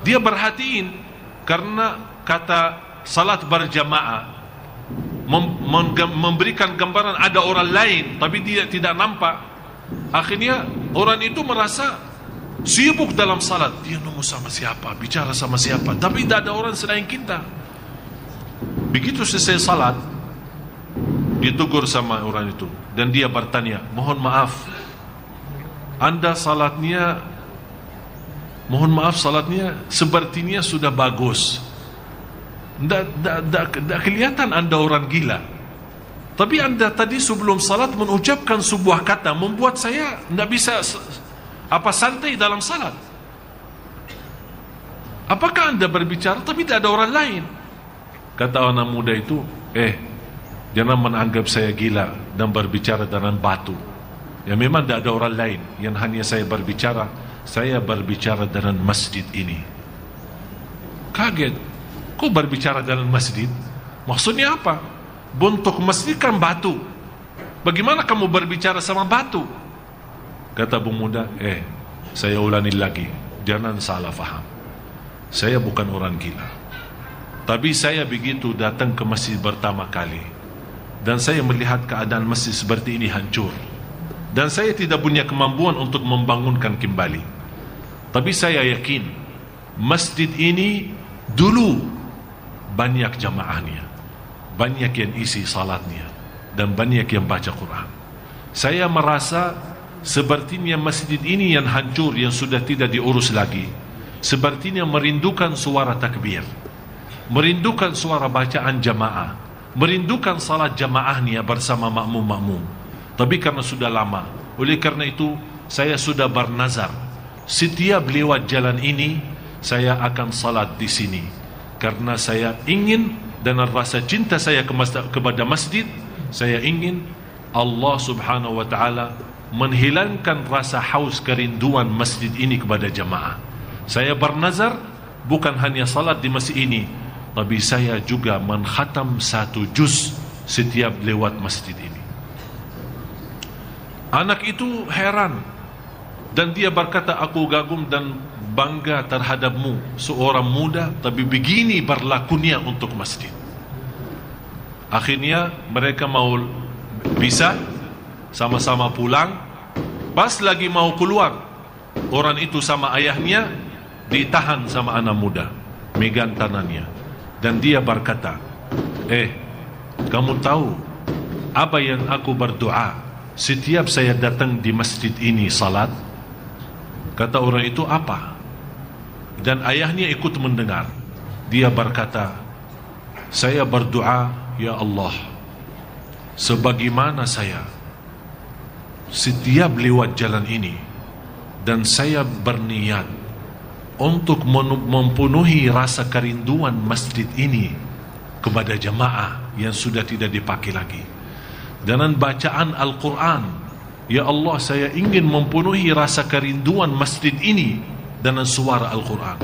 Dia perhatiin, karena kata salat berjamaah memberikan gambaran ada orang lain, tapi dia tidak nampak. Akhirnya orang itu merasa sibuk dalam salat. Dia nunggu sama siapa, bicara sama siapa, tapi tidak ada orang selain kita. Begitu selesai salat, ditegur sama orang itu, dan dia bertanya, "Mohon maaf, Anda salatnya, mohon maaf salatnya sepertinya sudah bagus. Tidak kelihatan Anda orang gila. Tapi Anda tadi sebelum salat mengucapkan sebuah kata membuat saya tidak bisa santai dalam salat. Apakah Anda berbicara tapi tidak ada orang lain?" Kata anak muda itu, "Jangan menganggap saya gila dan berbicara dengan batu. Ya memang tidak ada orang lain yang hanya saya berbicara. Saya berbicara dengan masjid ini." Kaget. Kok berbicara dengan masjid? Maksudnya apa? Bentuk masjid kan batu. Bagaimana kamu berbicara sama batu? Kata pemuda, saya ulangi lagi, jangan salah faham. Saya bukan orang gila. Tapi saya begitu datang ke masjid pertama kali, dan saya melihat keadaan masjid seperti ini hancur, dan saya tidak punya kemampuan untuk membangunkan kembali. Tapi saya yakin masjid ini dulu banyak jamaahnya, banyak yang isi salatnya, dan banyak yang baca Quran. Saya merasa sepertinya masjid ini yang hancur, yang sudah tidak diurus lagi, sepertinya merindukan suara takbir, merindukan suara bacaan jamaah, merindukan salat jamaahnya bersama makmum-makmum. Tapi karena sudah lama, oleh karena itu saya sudah bernazar, setiap lewat jalan ini saya akan salat di sini, karena saya ingin, dan rasa cinta saya kepada masjid, saya ingin Allah subhanahu wa ta'ala menghilangkan rasa haus kerinduan masjid ini kepada jamaah. Saya bernazar bukan hanya salat di masjid ini, tapi saya juga menkhatam 1 juz setiap lewat masjid ini. Anak itu heran, dan dia berkata, aku kagum dan bangga terhadapmu, seorang muda tapi begini berlakunya untuk masjid. Akhirnya mereka mau bisa sama-sama pulang. Pas lagi mau keluar, orang itu sama ayahnya ditahan sama anak muda, megang tangannya, dan dia berkata, kamu tahu apa yang aku berdoa setiap saya datang di masjid ini salat? Kata orang itu, apa? Dan ayahnya ikut mendengar. Dia berkata, saya berdoa, ya Allah, sebagaimana saya setiap lewat jalan ini, dan saya berniat untuk mempenuhi rasa kerinduan masjid ini kepada jamaah yang sudah tidak dipakai lagi, dengan bacaan Al-Quran. Ya Allah, saya ingin mempenuhi rasa kerinduan masjid ini dengan suara Al-Quran.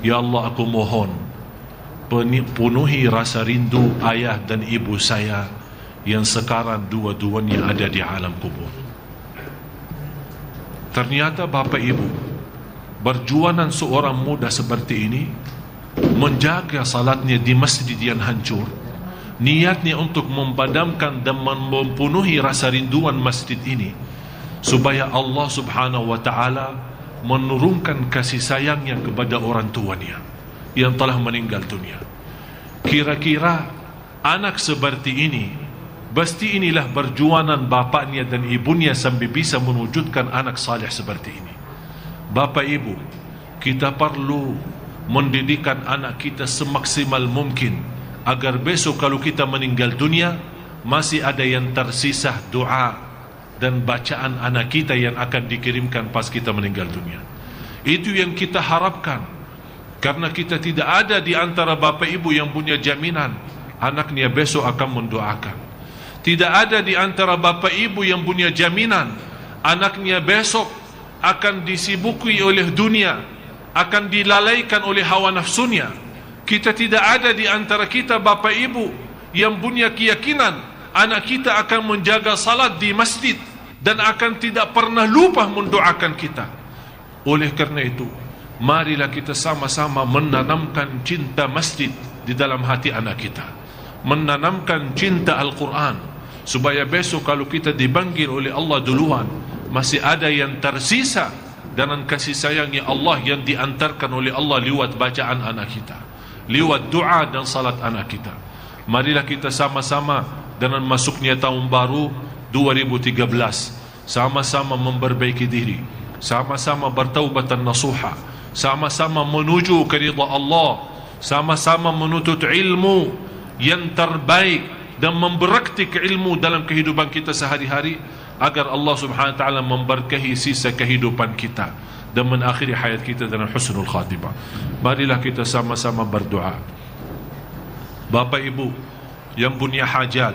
Ya Allah, aku mohon penuhi rasa rindu ayah dan ibu saya yang sekarang dua-duanya ada di alam kubur. Ternyata Bapak Ibu, perjuangan seorang muda seperti ini menjaga salatnya di masjid yang hancur, niatnya untuk memadamkan dan mempenuhi rasa rinduan masjid ini, supaya Allah subhanahu wa ta'ala menurunkan kasih sayangnya kepada orang tuanya yang telah meninggal dunia. Kira-kira anak seperti ini, pasti inilah perjuangan bapaknya dan ibunya sampai bisa mewujudkan anak saleh seperti ini. Bapak Ibu, kita perlu mendidikkan anak kita semaksimal mungkin, agar besok kalau kita meninggal dunia, masih ada yang tersisa doa dan bacaan anak kita yang akan dikirimkan pas kita meninggal dunia. Itu yang kita harapkan, karena kita tidak ada di antara Bapak Ibu yang punya jaminan anaknya besok akan mendoakan. Tidak ada di antara Bapak Ibu yang punya jaminan anaknya besok akan disibuki oleh dunia, akan dilalaikan oleh hawa nafsunya. Kita tidak ada di antara kita Bapak Ibu yang punya keyakinan anak kita akan menjaga salat di masjid dan akan tidak pernah lupa mendoakan kita. Oleh kerana itu, marilah kita sama-sama menanamkan cinta masjid di dalam hati anak kita, menanamkan cinta Al-Quran, supaya besok kalau kita dipanggil oleh Allah duluan, masih ada yang tersisa dengan kasih sayangnya Allah yang diantarkan oleh Allah lewat bacaan anak kita, lewat doa dan salat anak kita. Marilah kita sama-sama dengan masuknya tahun baru 2013, sama-sama memperbaiki diri, sama-sama bertaubatan nasuha, sama-sama menuju ke ridha Allah, sama-sama menuntut ilmu yang terbaik dan memberaktik ilmu dalam kehidupan kita sehari-hari, agar Allah subhanahu wa ta'ala memberkahi sisa kehidupan kita dan mengakhiri hayat kita dengan husnul khatimah. Marilah kita sama-sama berdoa. Bapak Ibu yang punya hajat,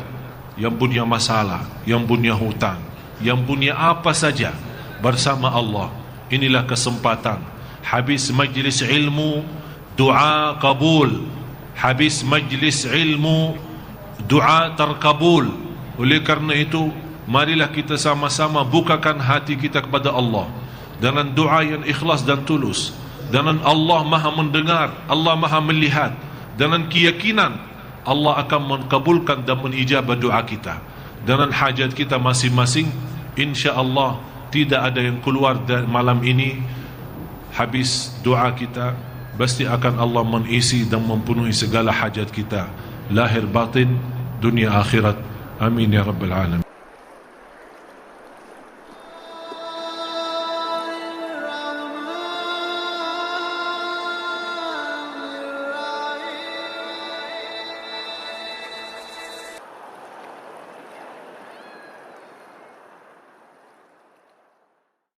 yang punya masalah, yang punya hutang, yang punya apa saja, bersama Allah, inilah kesempatan. Habis majlis ilmu, doa kabul. Habis majlis ilmu, doa terkabul. Oleh karena itu, marilah kita sama-sama bukakan hati kita kepada Allah dengan doa yang ikhlas dan tulus, dengan Allah maha mendengar, Allah maha melihat, dengan keyakinan Allah akan mengkabulkan dan menijabah doa kita. Dengan hajat kita masing-masing, insya-Allah tidak ada yang keluar dari malam ini habis doa kita, pasti akan Allah mengisi dan mempenuhi segala hajat kita, lahir batin, dunia akhirat. Amin ya rabbal alamin.